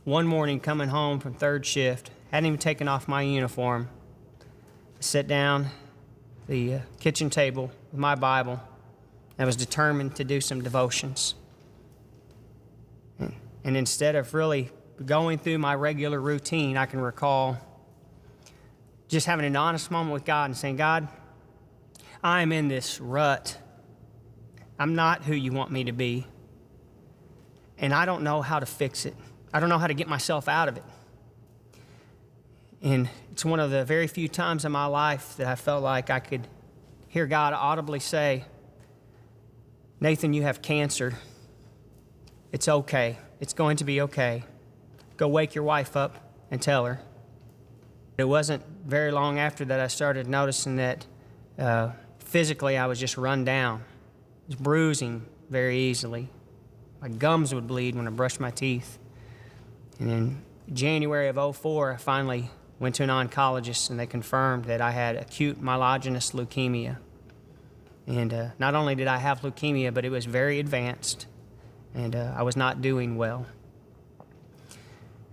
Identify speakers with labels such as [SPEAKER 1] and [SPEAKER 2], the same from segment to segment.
[SPEAKER 1] one morning coming home from third shift, hadn't even taken off my uniform, I sat down at the kitchen table with my Bible. I was determined to do some devotions. And instead of really going through my regular routine, I can recall just having an honest moment with God and saying, God, I'm in this rut. I'm not who you want me to be. And I don't know how to fix it. I don't know how to get myself out of it. And it's one of the very few times in my life that I felt like I could hear God audibly say, Nathan, you have cancer. It's okay. It's going to be okay. Go wake your wife up and tell her. It wasn't very long after that I started noticing that physically I was just run down. I was bruising very easily. My gums would bleed when I brushed my teeth. And in January of '04, I finally went to an oncologist, and they confirmed that I had acute myelogenous leukemia. And not only did I have leukemia, but it was very advanced, and I was not doing well.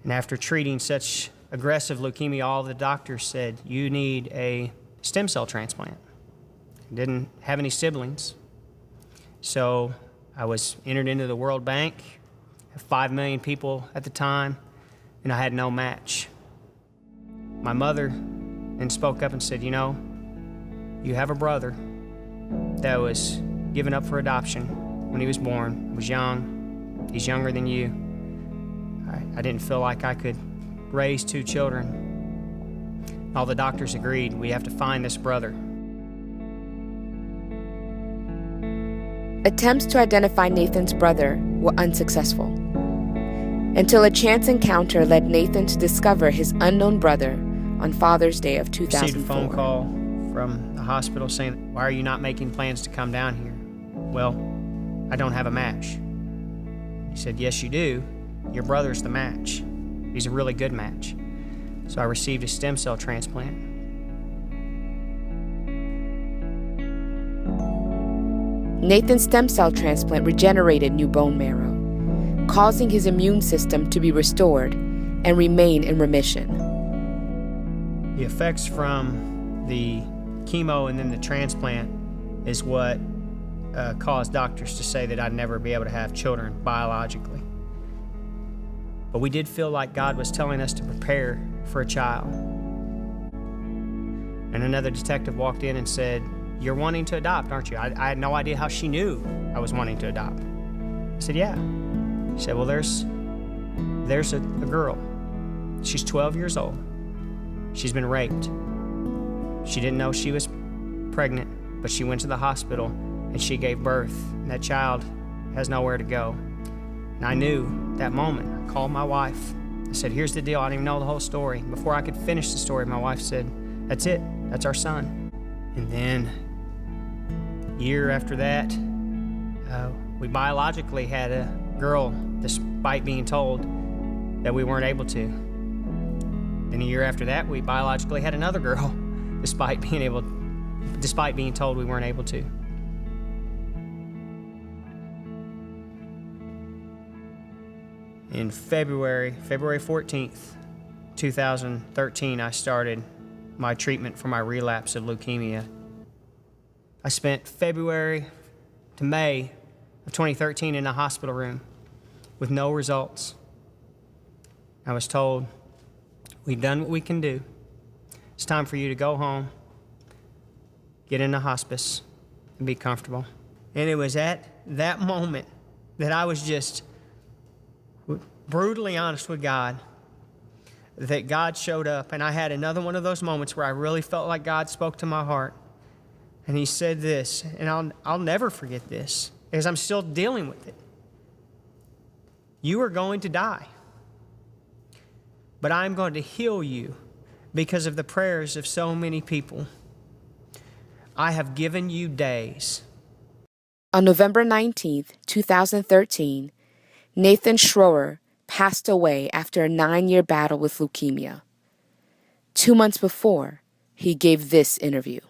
[SPEAKER 1] And after treating such aggressive leukemia, all the doctors said, you need a stem cell transplant. I didn't have any siblings. So I was entered into the World Bank, 5 million people at the time, and I had no match. My mother then spoke up and said, you know, you have a brother that was given up for adoption when he was born. He was young. He's younger than you. I didn't feel like I could raise 2 children. All the doctors agreed, we have to find this brother.
[SPEAKER 2] Attempts to identify Nathan's brother were unsuccessful, until a chance encounter led Nathan to discover his unknown brother on Father's Day of 2004.
[SPEAKER 1] I received a phone call from the hospital saying, why are you not making plans to come down here? Well, I don't have a match. He said, yes, you do. Your brother's the match. He's a really good match. So I received a stem cell transplant.
[SPEAKER 2] Nathan's stem cell transplant regenerated new bone marrow, causing his immune system to be restored and remain in remission.
[SPEAKER 1] The effects from the chemo and then the transplant is what caused doctors to say that I'd never be able to have children biologically. But we did feel like God was telling us to prepare for a child. And another detective walked in and said, you're wanting to adopt, aren't you? I had no idea how she knew I was wanting to adopt. I said, yeah. She said, well, there's a girl. She's 12 years old. She's been raped. She didn't know she was pregnant, but she went to the hospital and she gave birth. And that child has nowhere to go. And I knew that moment. I called my wife. I said, here's the deal. I didn't even know the whole story. Before I could finish the story, my wife said, that's it. That's our son. And then a year after that, we biologically had a girl, despite being told that we weren't able to. Then a year after that, we biologically had another girl, despite being told we weren't able to. In February 14th, 2013, I started my treatment for my relapse of leukemia. I spent February to May of 2013 in a hospital room with no results. I was told, we've done what we can do. It's time for you to go home, get into hospice, and be comfortable. And it was at that moment that I was just brutally honest with God, that God showed up, and I had another one of those moments where I really felt like God spoke to my heart. And he said this, and I'll never forget this, because I'm still dealing with it. You are going to die, but I'm going to heal you because of the prayers of so many people. I have given you days.
[SPEAKER 2] On November 19th, 2013, Nathan Schroer passed away after a 9-year battle with leukemia. 2 months before, he gave this interview.